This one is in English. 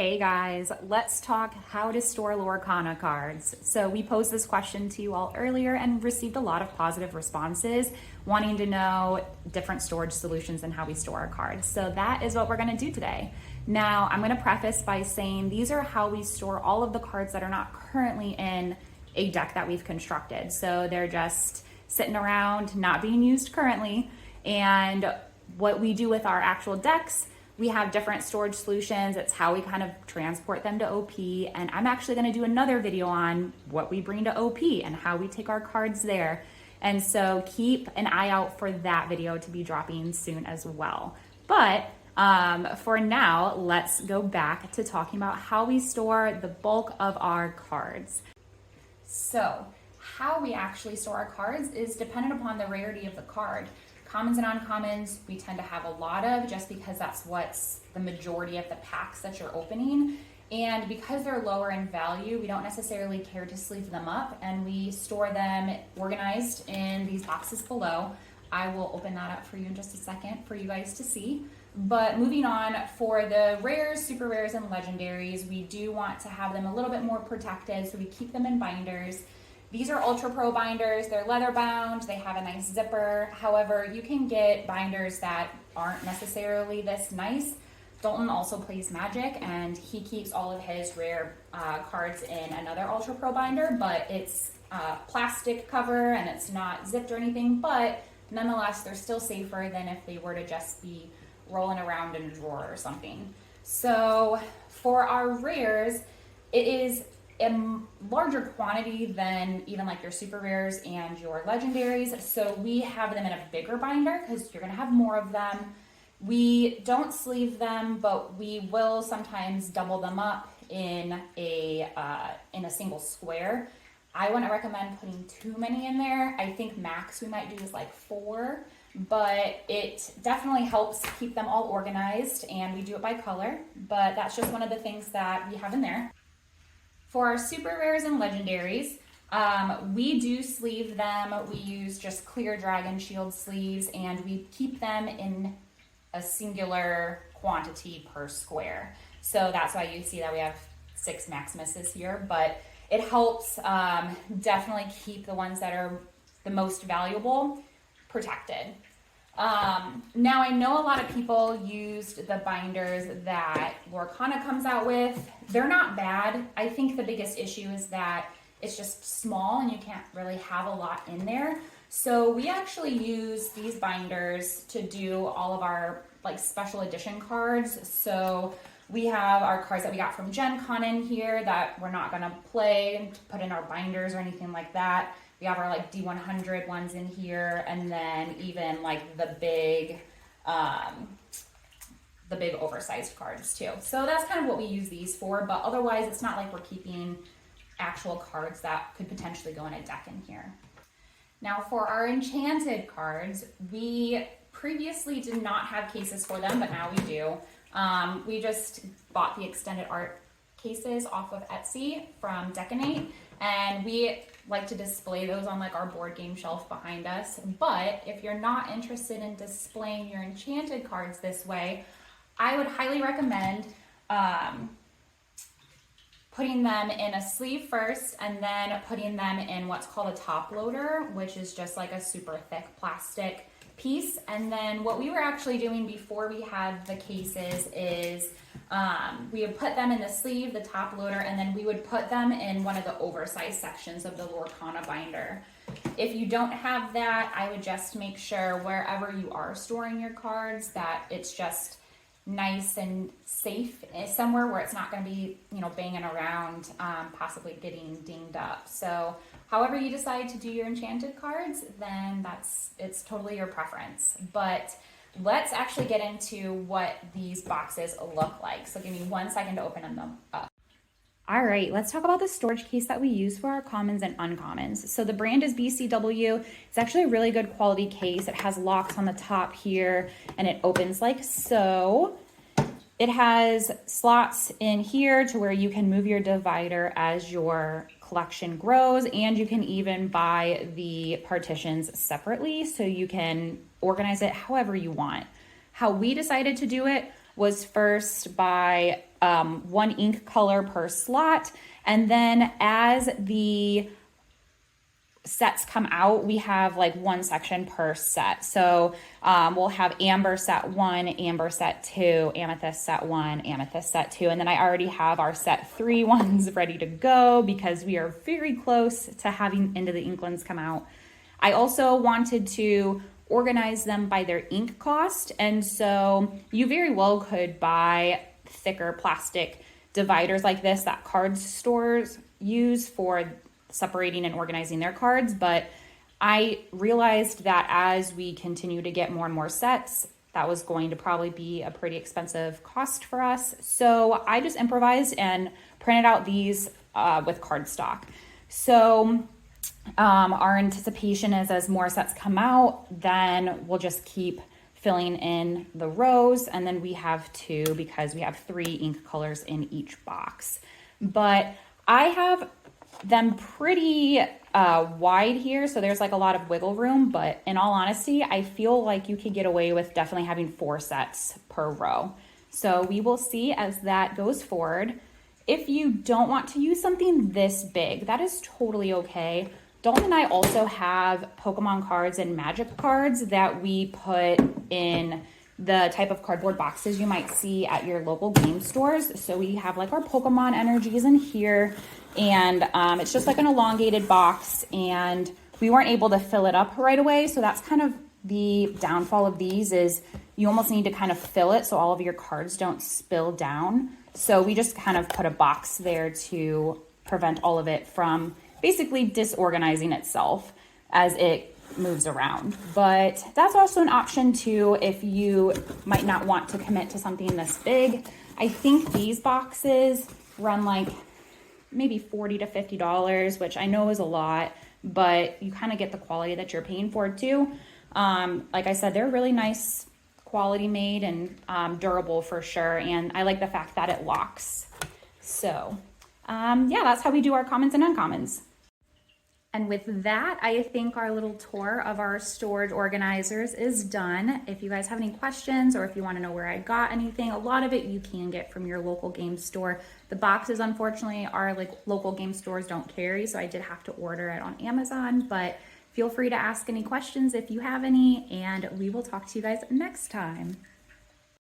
Hey guys, let's talk how to store Lorcana cards. So we posed this question to you all earlier and received a lot of positive responses wanting to know different storage solutions and how we store our cards. So that is what we're gonna do today. Now, I'm gonna preface by saying these are how we store all of the cards that are not currently in a deck that we've constructed. So they're just sitting around, not being used currently. And what we do with our actual decks, we have different storage solutions. It's how we kind of transport them to OP. And I'm actually gonna do another video on what we bring to OP and how we take our cards there. And so keep an eye out for that video to be dropping soon as well. But for now, let's go back to talking about how we store the bulk of our cards. So how we actually store our cards is dependent upon the rarity of the card. Commons and uncommons, we tend to have a lot of just because that's what's the majority of the packs that you're opening. And because they're lower in value, we don't necessarily care to sleeve them up, and we store them organized in these boxes below. I will open that up for you in just a second for you guys to see. But moving on, for the rares, super rares, and legendaries, we do want to have them a little bit more protected, so we keep them in binders. These are Ultra Pro binders. They're leather bound. They have a nice zipper. However, you can get binders that aren't necessarily this nice. Dalton also plays Magic, and he keeps all of his rare cards in another Ultra Pro binder, but it's plastic cover and it's not zipped or anything, but nonetheless, they're still safer than if they were to just be rolling around in a drawer or something. So for our rares, it is a larger quantity than even like your super rares and your legendaries. So we have them in a bigger binder because you're gonna have more of them. We don't sleeve them, but we will sometimes double them up in a single square. I wouldn't recommend putting too many in there. I think max we might do is like 4, but it definitely helps keep them all organized, and we do it by color, but that's just one of the things that we have in there. For our super rares and legendaries, we do sleeve them. We use just clear dragon shield sleeves, and we keep them in a singular quantity per square. So that's why you see that we have 6 Maximuses here, but it helps definitely keep the ones that are the most valuable protected. Now, I know a lot of people used the binders that Lorcana comes out with. They're not bad. I think the biggest issue is that it's just small and you can't really have a lot in there. So we actually use these binders to do all of our like special edition cards. So we have our cards that we got from Gen Con in here that we're not gonna play and put in our binders or anything like that. We have our like D100 ones in here, and then even like the big oversized cards too. So that's kind of what we use these for, but otherwise it's not like we're keeping actual cards that could potentially go in a deck in here. Now for our enchanted cards, we previously did not have cases for them, but now we do. We just bought the extended art cases off of Etsy from Decanate, and we like to display those on like our board game shelf behind us. But if you're not interested in displaying your enchanted cards this way, I would highly recommend putting them in a sleeve first and then putting them in what's called a top loader, which is just like a super thick plastic piece. And then what we were actually doing before we had the cases is we would put them in the sleeve, the top loader, and then we would put them in one of the oversized sections of the Lorcana binder. If you don't have that, I would just make sure wherever you are storing your cards that it's just nice and safe somewhere where it's not going to be, banging around, possibly getting dinged up. So however you decide to do your enchanted cards, then it's totally your preference. But let's actually get into what these boxes look like. So give me 1 second to open them up. All right, let's talk about the storage case that we use for our commons and uncommons. So the brand is BCW. It's actually a really good quality case. It has locks on the top here, and it opens like so. It has slots in here to where you can move your divider as your collection grows, and you can even buy the partitions separately so you can organize it however you want. How we decided to do it was first by one ink color per slot. And then as the sets come out, we have like one section per set. So we'll have amber set 1, amber set 2, amethyst set 1, amethyst set 2, and then I already have our set 3 ones ready to go because we are very close to having Into the Inklands come out. I also wanted to organize them by their ink cost, and so you very well could buy thicker plastic dividers like this that card stores use for separating and organizing their cards, but I realized that as we continue to get more and more sets, that was going to probably be a pretty expensive cost for us. So I just improvised and printed out these with cardstock. So our anticipation is as more sets come out, then we'll just keep filling in the rows, and then we have 2 because we have 3 ink colors in each box. But I have them pretty wide here, so there's like a lot of wiggle room, but in all honesty, I feel like you could get away with definitely having 4 sets per row. So we will see as that goes forward. If you don't want to use something this big, that is totally okay. Dalton and I also have Pokemon cards and Magic cards that we put in the type of cardboard boxes you might see at your local game stores. So we have like our Pokemon energies in here, and it's just like an elongated box, and we weren't able to fill it up right away. So that's kind of the downfall of these, is you almost need to kind of fill it so all of your cards don't spill down. So we just kind of put a box there to prevent all of it from basically disorganizing itself as it moves around. But that's also an option too if you might not want to commit to something this big. I think these boxes run like maybe $40 to $50, which I know is a lot, but you kind of get the quality that you're paying for too. Like I said, they're really nice quality made and durable for sure, and I like the fact that it locks. So yeah, that's how we do our commons and uncommons. And with that, I think our little tour of our storage organizers is done. If you guys have any questions, or if you want to know where I got anything, a lot of it you can get from your local game store. The boxes, unfortunately, our like local game stores don't carry, so I did have to order it on Amazon, but feel free to ask any questions if you have any, and we will talk to you guys next time.